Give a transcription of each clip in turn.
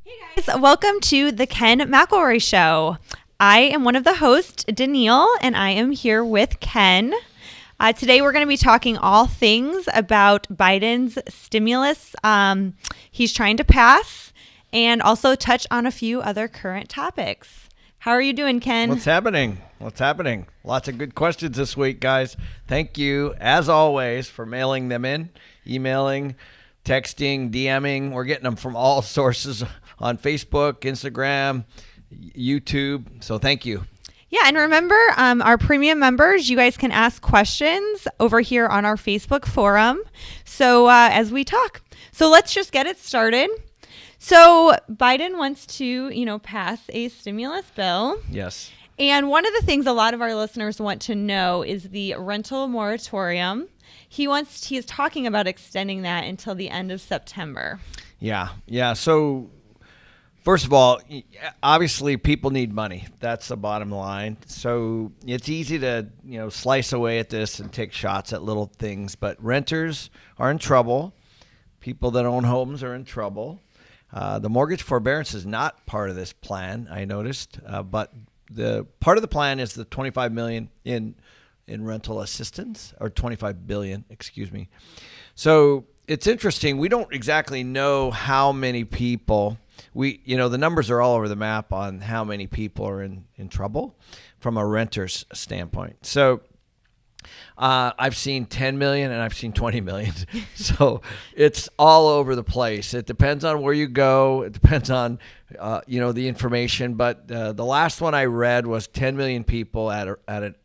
Hey guys, welcome to the Ken McElroy Show. I am one of the hosts, Danille, and I am here with Ken. Today we're going to be talking all things about Biden's stimulus he's trying to pass, and also touch on a few other current topics. How are you doing, Ken? What's happening? Lots of good questions this week, guys. Thank you, as always, for mailing them in, emailing, texting, DMing. We're getting them from all sources on Facebook, Instagram, YouTube. So thank you. Yeah, and remember, our premium members, you guys can ask questions over here on our Facebook forum. So as we talk. So let's just get it started. So Biden wants to, pass a stimulus bill. Yes. And one of the things a lot of our listeners want to know is the rental moratorium. He is talking about extending that until the end of September. Yeah. So first of all, obviously people need money. That's the bottom line. So it's easy to, slice away at this and take shots at little things, but renters are in trouble. People that own homes are in trouble. The mortgage forbearance is not part of this plan, I noticed, but the part of the plan is the $25 million in rental assistance, or $25 billion, excuse me. So it's interesting. We don't exactly know how many people the numbers are all over the map on how many people are in trouble from a renter's standpoint. So I've seen 10 million and I've seen 20 million. So it's all over the place. It depends on where you go. It depends on, the information. But the last one I read was 10 million people at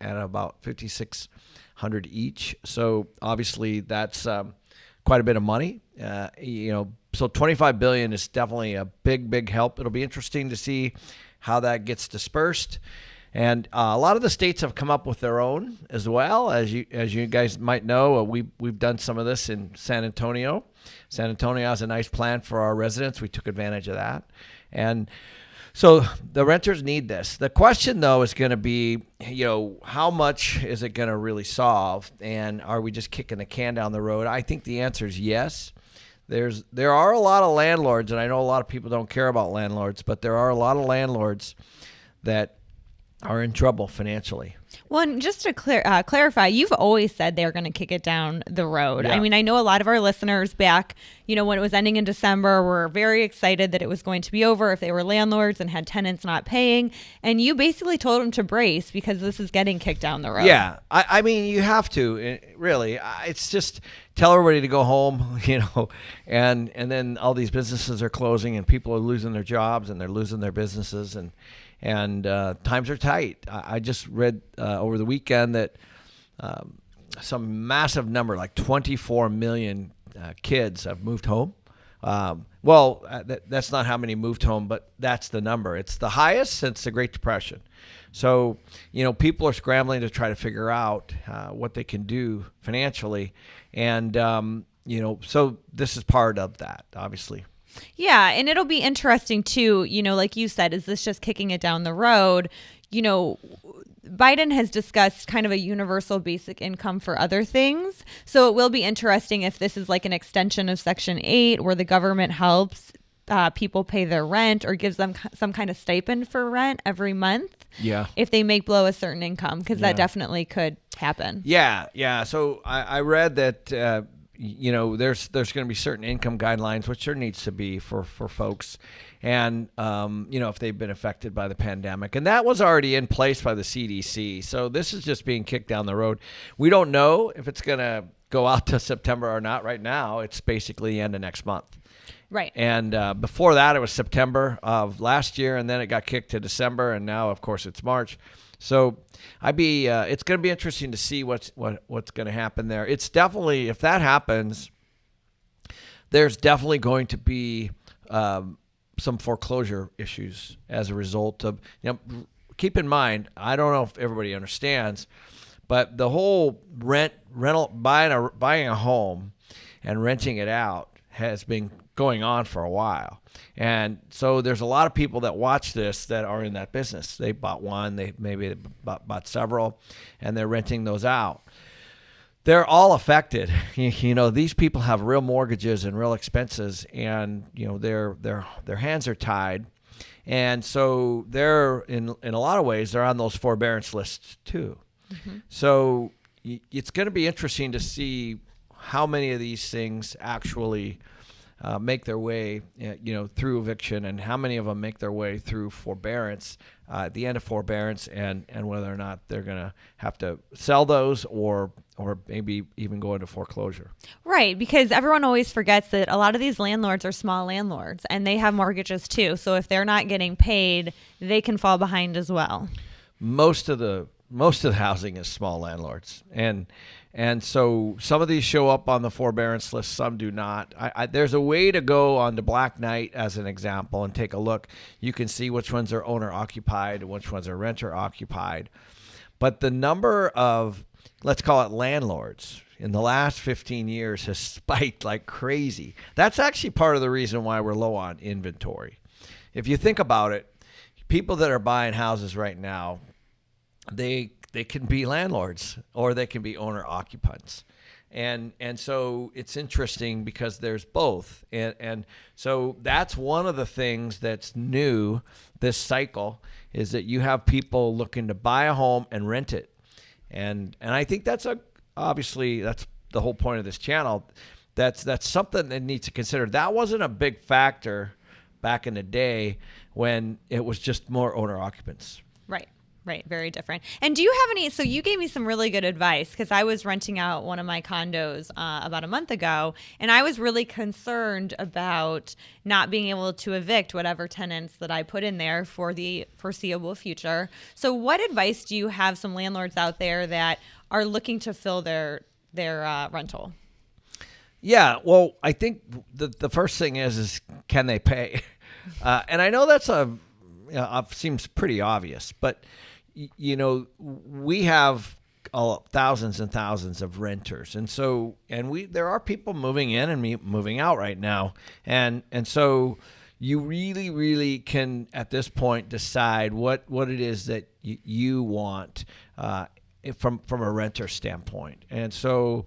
about 5,600 each. So obviously that's quite a bit of money. So 25 billion is definitely a big help. It'll be interesting to see how that gets dispersed. And a lot of the states have come up with their own as well. As you guys might know, we've done some of this in San Antonio. San Antonio has a nice plan for our residents. We took advantage of that. And so the renters need this. The question, though, is going to be, how much is it going to really solve? And are we just kicking the can down the road? I think the answer is yes. There are a lot of landlords, and I know a lot of people don't care about landlords, but there are a lot of landlords that are in trouble financially. Well, and just to clarify, you've always said they're going to kick it down the road. Yeah. I mean, I know a lot of our listeners back, when it was ending in December, were very excited that it was going to be over if they were landlords and had tenants not paying. And you basically told them to brace because this is getting kicked down the road. Yeah. I mean, you have to, really. It's just tell everybody to go home, and then all these businesses are closing and people are losing their jobs and they're losing their businesses and times are tight. I just read over the weekend that some massive number, like 24 million kids have moved home. That's not how many moved home, but that's the number. It's the highest since the Great Depression. So, people are scrambling to try to figure out what they can do financially. And, so this is part of that, obviously. Yeah, and it'll be interesting too, like you said, is this just kicking it down the road? Biden has discussed kind of a universal basic income for other things. So it will be interesting if this is like an extension of Section 8 where the government helps people pay their rent or gives them some kind of stipend for rent every month. Yeah. If they make below a certain income, because that definitely could happen. Yeah. So I read that there's going to be certain income guidelines, which there needs to be for folks, and if they've been affected by the pandemic, and that was already in place by the CDC. So this is just being kicked down the road. We don't know if it's going to go out to September or not. Right now, it's basically the end of next month. Right. And before that, it was September of last year, and then it got kicked to December, and now, of course, it's March. So it's going to be interesting to see what's going to happen there. It's definitely, if that happens, there's definitely going to be some foreclosure issues as a result of, keep in mind, I don't know if everybody understands, but the whole buying a home and renting it out has been going on for a while. And so there's a lot of people that watch this that are in that business. They bought one, they maybe bought several, and they're renting those out. they're all affected. These people have real mortgages and real expenses, and their hands are tied, and so they're in a lot of ways they're on those forbearance lists too. Mm-hmm. So it's going to be interesting to see how many of these things actually make their way, through eviction, and how many of them make their way through forbearance at the end of forbearance, and whether or not they're going to have to sell those or maybe even go into foreclosure. Right, because everyone always forgets that a lot of these landlords are small landlords, and they have mortgages too. So if they're not getting paid, they can fall behind as well. Most of the housing is small landlords, and so some of these show up on the forbearance list, some do not. There's a way to go on to Black Knight as an example and take a look. You can see which ones are owner occupied and which ones are renter occupied. But the number of, let's call it landlords, in the last 15 years has spiked like crazy. That's actually part of the reason why we're low on inventory. If you think about it, people that are buying houses right now, they can be landlords or they can be owner occupants. And so it's interesting because there's both. And so that's one of the things that's new this cycle, is that you have people looking to buy a home and rent it. And I think obviously that's the whole point of this channel. That's something that needs to consider. That wasn't a big factor back in the day when it was just more owner occupants. Right. Very different. And do you have so you gave me some really good advice, because I was renting out one of my condos about a month ago, and I was really concerned about not being able to evict whatever tenants that I put in there for the foreseeable future. So what advice do you have some landlords out there that are looking to fill their rental? Yeah, well, I think the first thing is can they pay? And I know that's seems pretty obvious, but we have thousands and thousands of renters, and there are people moving in and moving out right now, and so you really, really can at this point decide what it is that you want from a renter standpoint. And so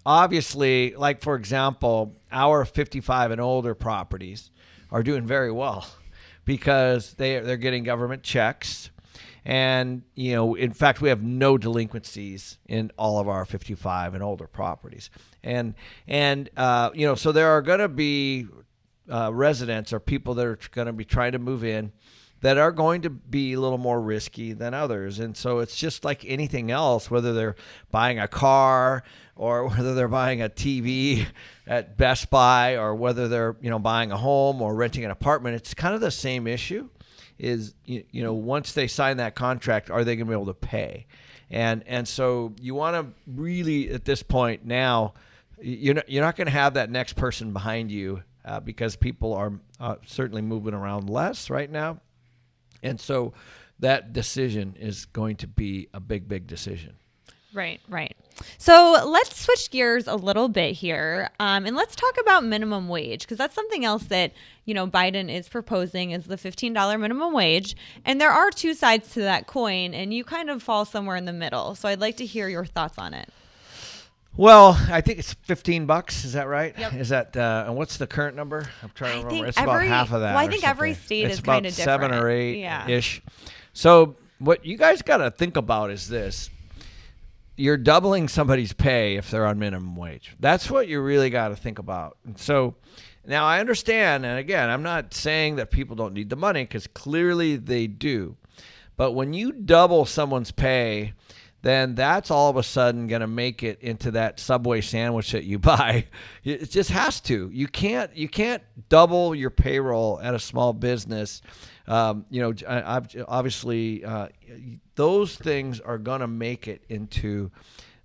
obviously, like for example, our 55 and older properties are doing very well because they're getting government checks. And, in fact, we have no delinquencies in all of our 55 and older properties. And so there are going to be residents or people that are going to be trying to move in that are going to be a little more risky than others. And so it's just like anything else, whether they're buying a car or whether they're buying a TV at Best Buy or whether they're, buying a home or renting an apartment. It's kind of the same issue. Is once they sign that contract, are they going to be able to pay? And so you want to really, at this point now, you're not going to have that next person behind you because people are certainly moving around less right now, and so that decision is going to be a big decision. Right. So let's switch gears a little bit here, and let's talk about minimum wage, because that's something else that Biden is proposing, is the $15 minimum wage, and there are two sides to that coin, and you kind of fall somewhere in the middle. So I'd like to hear your thoughts on it. Well, I think it's $15. Is that right? Yep. Is that and what's the current number? I'm trying to remember. It's about half of that. Well, I think every state is kind of different. 7 or 8 ish. So what you guys got to think about is this. You're doubling somebody's pay if they're on minimum wage. That's what you really got to think about. And so now I understand, and again, I'm not saying that people don't need the money, because clearly they do. But when you double someone's pay, then that's all of a sudden going to make it into that Subway sandwich that you buy. It just has to. You can't double your payroll at a small business. Obviously, those things are going to make it into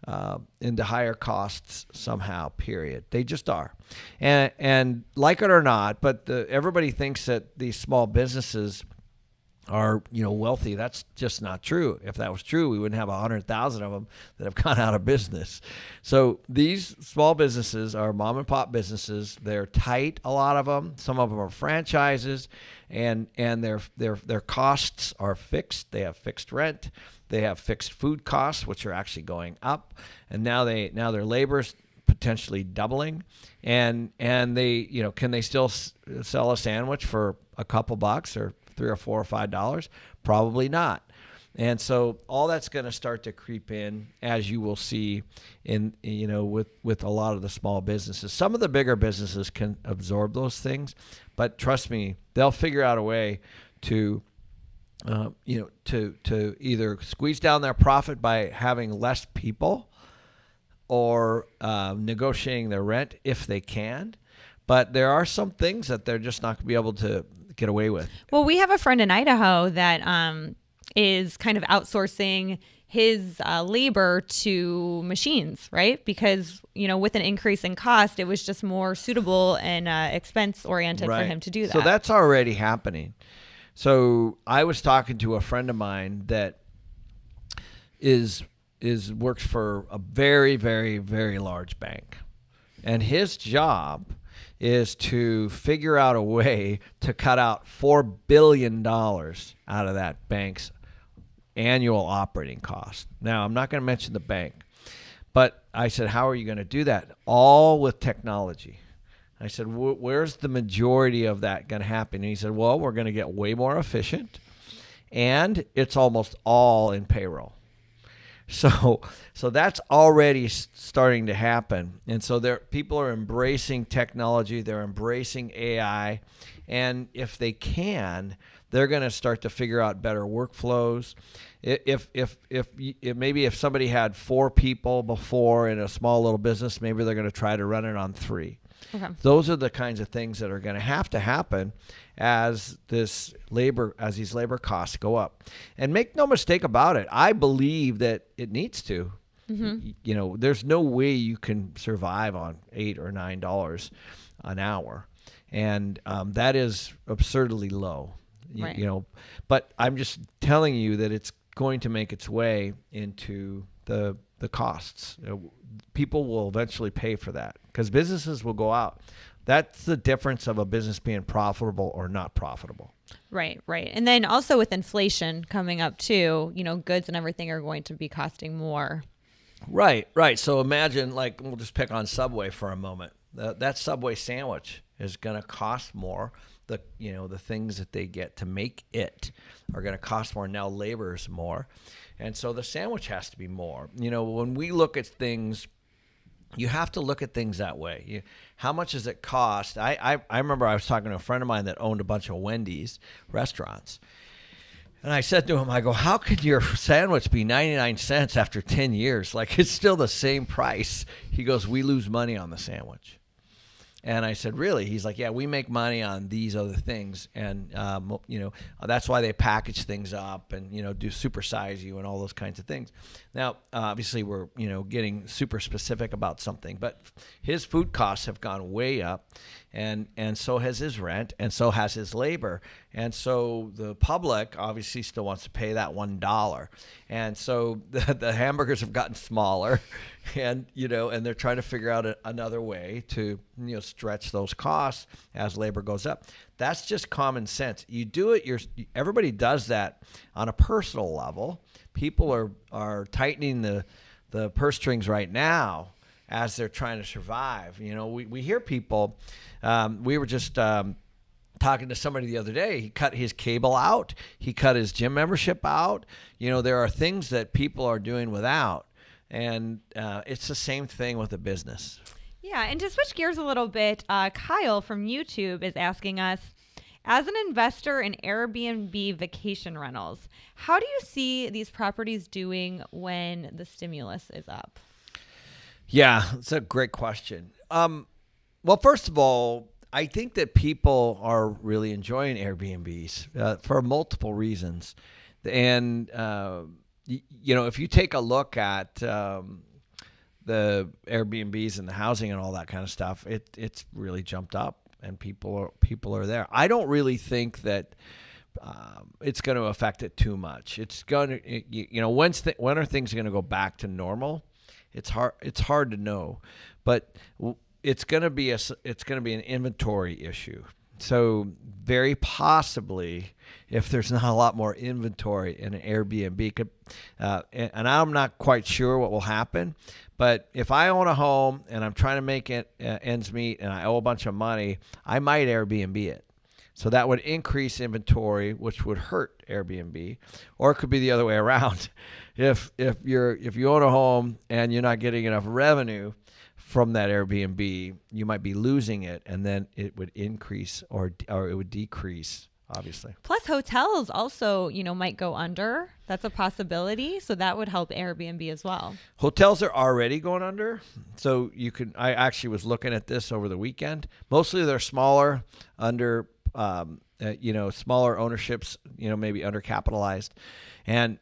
higher costs somehow, period. They just are. And like it or not, but everybody thinks that these small businesses are wealthy. That's just not true. If that was true, we wouldn't have 100,000 of them that have gone out of business. So these small businesses are mom and pop businesses. They're tight, a lot of them. Some of them are franchises, and their costs are fixed. They have fixed rent. They have fixed food costs, which are actually going up, and now their labor's potentially doubling, and they, can they still sell a sandwich for a couple bucks or $3 or $4 or $5? Probably not. And so all that's going to start to creep in, as you will see with a lot of the small businesses. Some of the bigger businesses can absorb those things, but trust me, they'll figure out a way to to either squeeze down their profit by having less people, or negotiating their rent if they can. But there are some things that they're just not going to be able to get away with. Well, we have a friend in Idaho that is kind of outsourcing his labor to machines, right? Because, with an increase in cost, it was just more suitable and expense oriented for him to do that. So that's already happening. So I was talking to a friend of mine that works for a very, very, very large bank. And his job is to figure out a way to cut out $4 billion out of that bank's annual operating cost. Now, I'm not going to mention the bank, but I said, how are you going to do that? All with technology. I said, where's the majority of that going to happen? And he said, well, we're going to get way more efficient, and it's almost all in payroll. So that's already starting to happen. And so people are embracing technology. They're embracing AI. And if they can, they're going to start to figure out better workflows. If somebody had 4 people before in a small little business, maybe they're going to try to run it on 3. Okay. Those are the kinds of things that are going to happen as these labor costs go up. And make no mistake about it, I believe that it needs to. Mm-hmm. There's no way you can survive on $8 or $9 an hour, and that is absurdly low. Right. But I'm just telling you that it's going to make its way into the costs. People will eventually pay for that because businesses will go out. That's the difference of a business being profitable or not profitable. Right. And then also with inflation coming up too, goods and everything are going to be costing more. Right. So imagine, we'll just pick on Subway for a moment. That Subway sandwich is going to cost more. The things that they get to make it are going to cost more. Now labor is more. And so the sandwich has to be more. When we look at things, you have to look at things that way. How much does it cost? I remember I was talking to a friend of mine that owned a bunch of Wendy's restaurants. And I said to him, I go, how could your sandwich be 99 cents after 10 years? It's still the same price. He goes, we lose money on the sandwich. And I said, really? He's like, yeah, we make money on these other things. And, that's why they package things up and, do supersize you and all those kinds of things. Now, obviously, we're, getting super specific about something. But his food costs have gone way up. And so has his rent. And so has his labor. And so the public obviously still wants to pay that $1. And so the hamburgers have gotten smaller. And they're trying to figure out another way to stretch those costs as labor goes up. That's just common sense. You do it. Everybody does that on a personal level. People are tightening the purse strings right now as they're trying to survive. We hear people. We were just talking to somebody the other day. He cut his cable out. He cut his gym membership out. There are things that people are doing without. And it's the same thing with a business. Yeah, and to switch gears a little bit, Kyle from YouTube is asking us, as an investor in Airbnb vacation rentals, how do you see these properties doing when the stimulus is up? Yeah, it's a great question. Well, first of all, I think that people are really enjoying Airbnbs for multiple reasons. And if you take a look at the Airbnbs and the housing and all that kind of stuff, it's really jumped up, and people are there. I don't really think that it's going to affect it too much. It's going to, when are things going to go back to normal? It's hard to know, but it's going to be an inventory issue. So very possibly, if there's not a lot more inventory in an Airbnb, and I'm not quite sure what will happen, but if I own a home and I'm trying to make it ends meet and I owe a bunch of money, I might Airbnb it. So that would increase inventory, which would hurt Airbnb, or it could be the other way around. If you own a home and you're not getting enough revenue from that Airbnb, you might be losing it, and then it would increase or it would decrease, obviously. Plus, hotels also, might go under. That's a possibility. So that would help Airbnb as well. Hotels are already going under. So I actually was looking at this over the weekend. Mostly they're smaller, under, smaller ownerships, maybe undercapitalized. And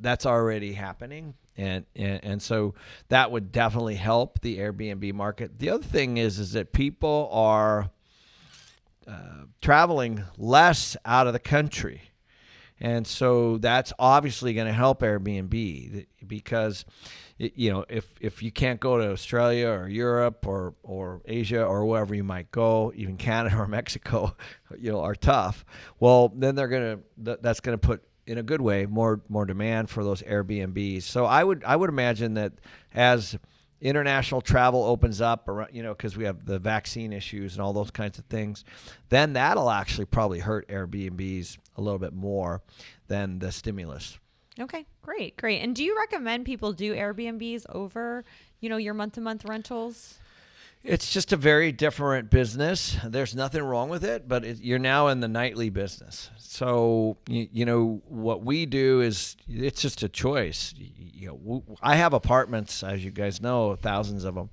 that's already happening. And so that would definitely help the Airbnb market. The other thing is that people are traveling less out of the country. And so that's obviously going to help Airbnb because, if you can't go to Australia or Europe or Asia or wherever you might go, even Canada or Mexico, are tough. Well, then that's going to put, in a good way, more demand for those Airbnbs. So I would imagine that as international travel opens up, because we have the vaccine issues and all those kinds of things, then that'll actually probably hurt Airbnbs a little bit more than the stimulus. Okay, great. And do you recommend people do Airbnbs over, your month-to-month rentals? It's just a very different business. There's nothing wrong with it, but you're now in the nightly business. So, what we do is it's just a choice. I have apartments, as you guys know, thousands of them.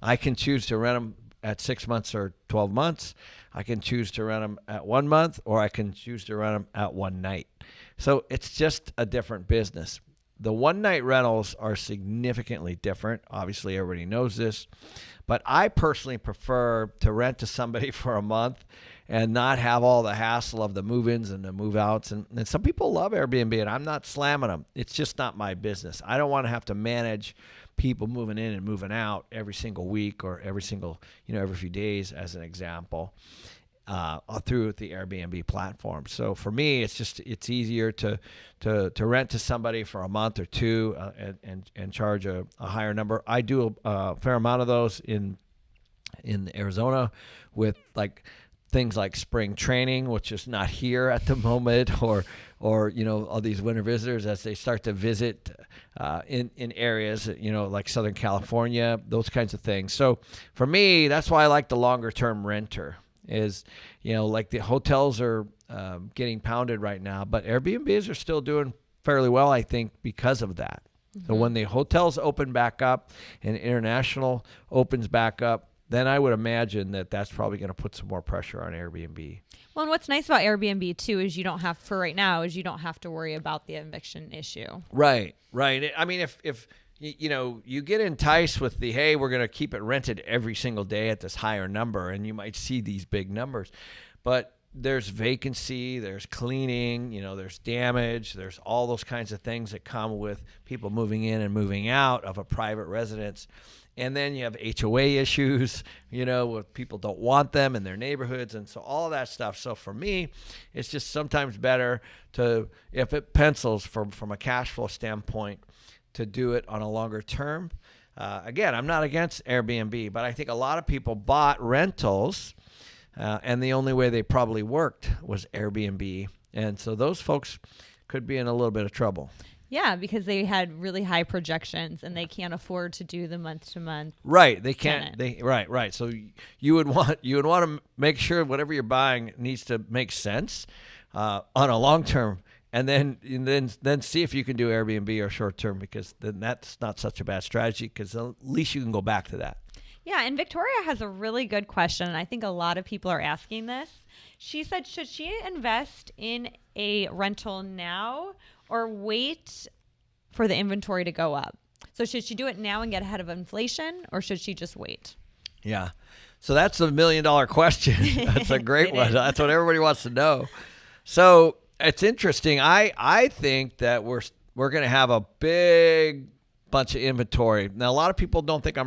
I can choose to rent them at 6 months or 12 months. I can choose to rent them at 1 month, or I can choose to rent them at one night. So it's just a different business. The one-night rentals are significantly different. Obviously, everybody knows this. But I personally prefer to rent to somebody for a month and not have all the hassle of the move-ins and the move-outs. And some people love Airbnb, and I'm not slamming them. It's just not my business. I don't want to have to manage people moving in and moving out every single week or every few days, as an example, through the Airbnb platform. So for me, it's easier to rent to somebody for a month or two and charge a higher number. I do a fair amount of those in Arizona with things like spring training, which is not here at the moment, or all these winter visitors as they start to visit in areas, like Southern California, those kinds of things. So for me, that's why I like the longer term renter. Is the hotels are getting pounded right now, but Airbnbs are still doing fairly well, I think, because of that. Mm-hmm. So when the hotels open back up and international opens back up, then I would imagine that that's probably going to put some more pressure on Airbnb. Well, and what's nice about Airbnb too is you don't have to worry about the eviction issue. Right. I mean, if you get enticed with the, hey, we're going to keep it rented every single day at this higher number, and you might see these big numbers. But there's vacancy, there's cleaning, there's damage, there's all those kinds of things that come with people moving in and moving out of a private residence. And then you have HOA issues, where people don't want them in their neighborhoods. And so all of that stuff. So for me, it's just sometimes better if it pencils from a cash flow standpoint, to do it on a longer term. Again, I'm not against Airbnb, but I think a lot of people bought rentals, and the only way they probably worked was Airbnb. And so those folks could be in a little bit of trouble. Yeah, because they had really high projections and they can't afford to do the month to month. Right, they can't. Right. So you would want to make sure whatever you're buying needs to make sense on a long term. And then see if you can do Airbnb or short term, because then that's not such a bad strategy, because at least you can go back to that. Yeah, and Victoria has a really good question, and I think a lot of people are asking this. She said, should she invest in a rental now or wait for the inventory to go up? So should she do it now and get ahead of inflation, or should she just wait? Yeah. So that's a $1 million question. That's a great one. That's what everybody wants to know. So it's interesting. I think that we're going to have a big bunch of inventory. Now, a lot of people don't think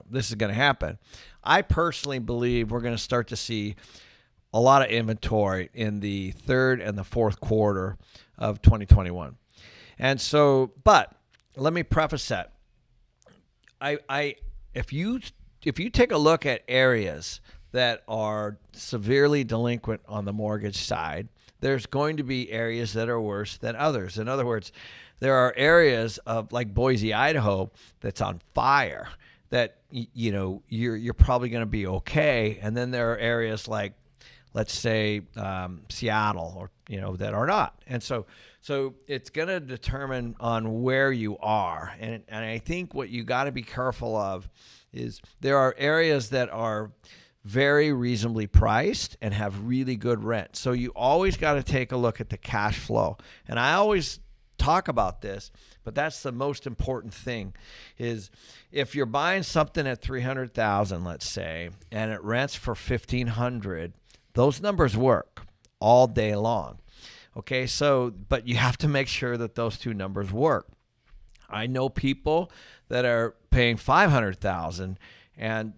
this is going to happen. I personally believe we're going to start to see a lot of inventory in the third and the fourth quarter of 2021. And so, but let me preface that. If you take a look at areas that are severely delinquent on the mortgage side, there's going to be areas that are worse than others. In other words, there are areas of like Boise, Idaho, that's on fire that you're probably going to be okay, and then there are areas like, let's say, Seattle, or that are not. And so it's going to determine on where you are, and I think what you got to be careful of is there are areas that are very reasonably priced and have really good rent. So you always got to take a look at the cash flow. And I always talk about this, but that's the most important thing, is if you're buying something at $300,000, let's say, and it rents for $1,500, those numbers work all day long. Okay, so, but you have to make sure that those two numbers work. I know people that are paying $500,000 and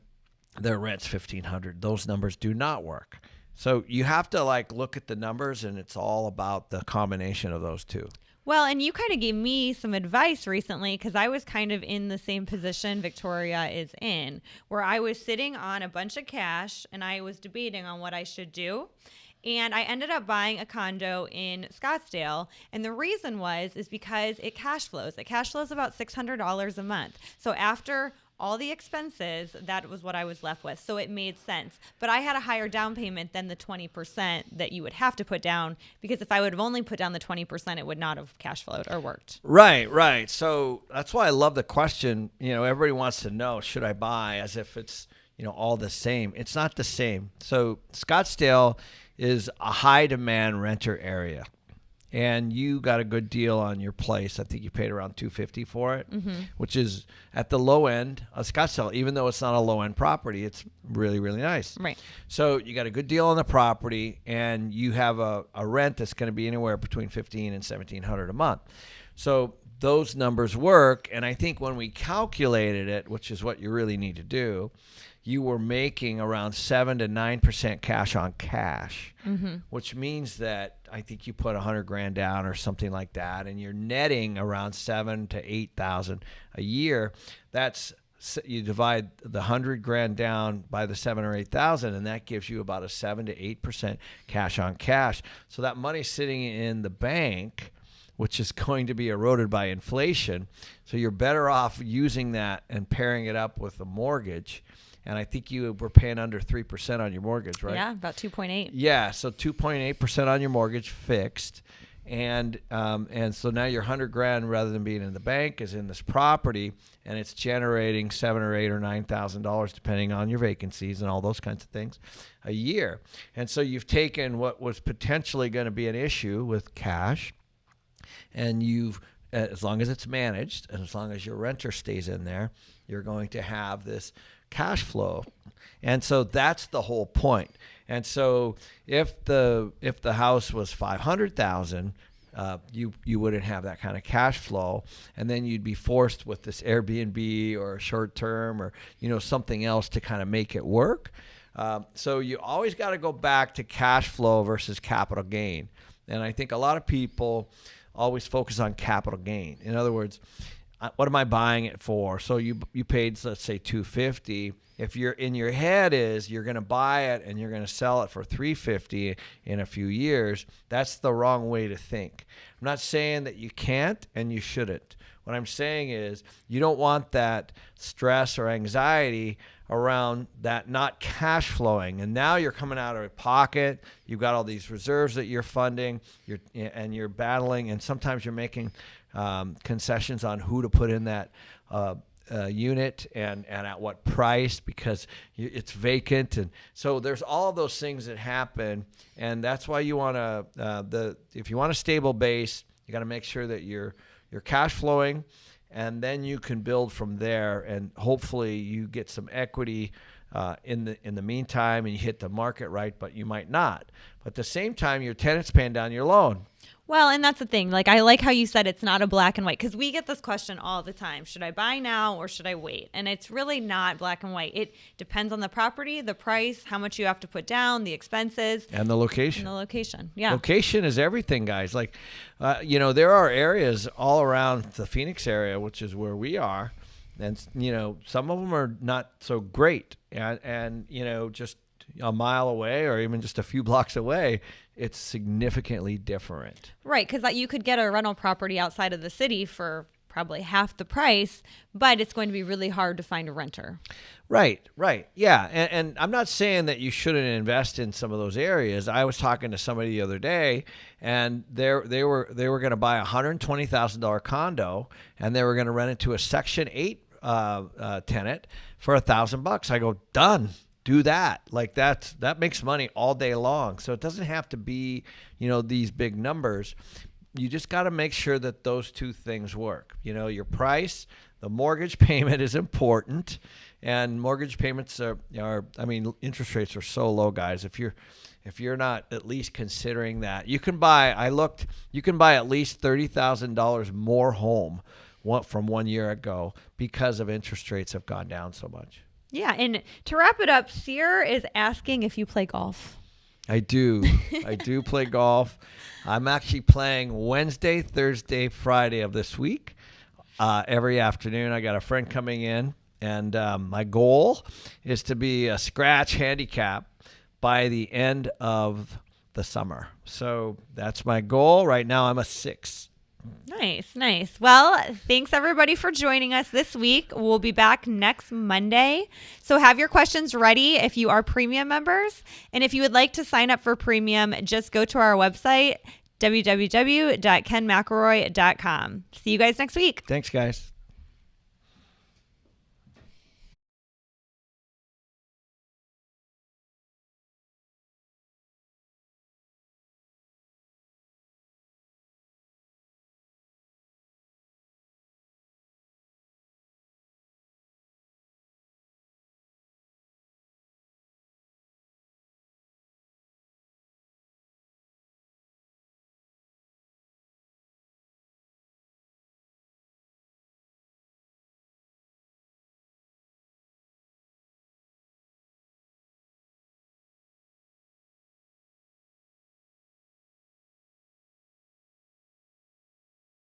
their rent's $1,500. Those numbers do not work. So you have to look at the numbers, and it's all about the combination of those two. Well, and you kind of gave me some advice recently, because I was kind of in the same position Victoria is in, where I was sitting on a bunch of cash and I was debating on what I should do. And I ended up buying a condo in Scottsdale. And the reason is because it cash flows. It cash flows about $600 a month. So after all the expenses, that was what I was left with. So it made sense. But I had a higher down payment than the 20% that you would have to put down, because if I would have only put down the 20%, it would not have cash flowed or worked. Right. So that's why I love the question. Everybody wants to know, should I buy, as if it's, all the same. It's not the same. So Scottsdale is a high demand renter area, and you got a good deal on your place. I think you paid around $250 for it, which is at the low end of Scottsdale. Even though it's not a low end property, it's really, really nice. Right. So you got a good deal on the property, and you have a rent that's going to be anywhere between $1,500 and $1,700 a month. So those numbers work. And I think when we calculated it, which is what you really need to do, you were making around 7 to 9% cash on cash, which means that I think you put $100,000 down or something like that, and you're netting around $7,000 to $8,000 a year. That's, you divide the $100,000 down by the 7 or 8,000, and that gives you about a 7 to 8% cash on cash. So that money's sitting in the bank, which is going to be eroded by inflation. So you're better off using that and pairing it up with a mortgage. And I think you were paying under 3% on your mortgage, right? Yeah, about 2.8. Yeah, so 2.8% on your mortgage fixed. And so now your $100,000, rather than being in the bank, is in this property, and it's generating $7,000 or $8,000 or $9,000, depending on your vacancies and all those kinds of things, a year. And so you've taken what was potentially going to be an issue with cash, and you've, as long as it's managed and as long as your renter stays in there, you're going to have this cash flow. And so that's the whole point. And so if the house was $500,000, you wouldn't have that kind of cash flow, and then you'd be forced with this Airbnb or short term or something else to kind of make it work. So you always got to go back to cash flow versus capital gain. And I think a lot of people always focus on capital gain. In other words, what am I buying it for? So you paid, let's say, $250. If you're in your head is you're going to buy it and you're going to sell it for $350 in a few years, that's the wrong way to think. I'm not saying that you can't and you shouldn't. What I'm saying is you don't want that stress or anxiety around that not cash flowing. And now you're coming out of pocket. You've got all these reserves that you're funding, you're battling, and sometimes you're making concessions on who to put in that unit and at what price, because it's vacant. And so there's all of those things that happen, and that's why you want to if you want a stable base, you got to make sure that you're cash flowing, and then you can build from there, and hopefully you get some equity in the meantime, and you hit the market right, but you might not. But at the same time, your tenant's paying down your loan. Well, and that's the thing. Like, I like how you said it's not a black and white, because we get this question all the time. Should I buy now or should I wait? And it's really not black and white. It depends on the property, the price, how much you have to put down, the expenses. And the location. Yeah. Location is everything, guys. Like, there are areas all around the Phoenix area, which is where we are. And, some of them are not so great. And just a mile away or even just a few blocks away, it's significantly different. Right, because you could get a rental property outside of the city for probably half the price, but it's going to be really hard to find a renter. Right. Yeah. And I'm not saying that you shouldn't invest in some of those areas. I was talking to somebody the other day, and they were going to buy a $120,000 condo, and they were going to rent it to a Section 8 tenant for $1,000. I go, done. Do that. Like that makes money all day long. So it doesn't have to be, these big numbers. You just got to make sure that those two things work. Your price, the mortgage payment is important, and mortgage payments are interest rates are so low, guys. If you're not at least considering that, you can buy at least $30,000 more home from 1 year ago because of interest rates have gone down so much. Yeah, and to wrap it up, Sear is asking if you play golf. I do. I do play golf. I'm actually playing Wednesday, Thursday, Friday of this week. Every afternoon, I got a friend coming in, and my goal is to be a scratch handicap by the end of the summer. So that's my goal. Right now, I'm a 6. Nice. Well, thanks everybody for joining us this week. We'll be back next Monday. So have your questions ready if you are premium members. And if you would like to sign up for premium, just go to our website, www.kenmcelroy.com. See you guys next week. Thanks, guys.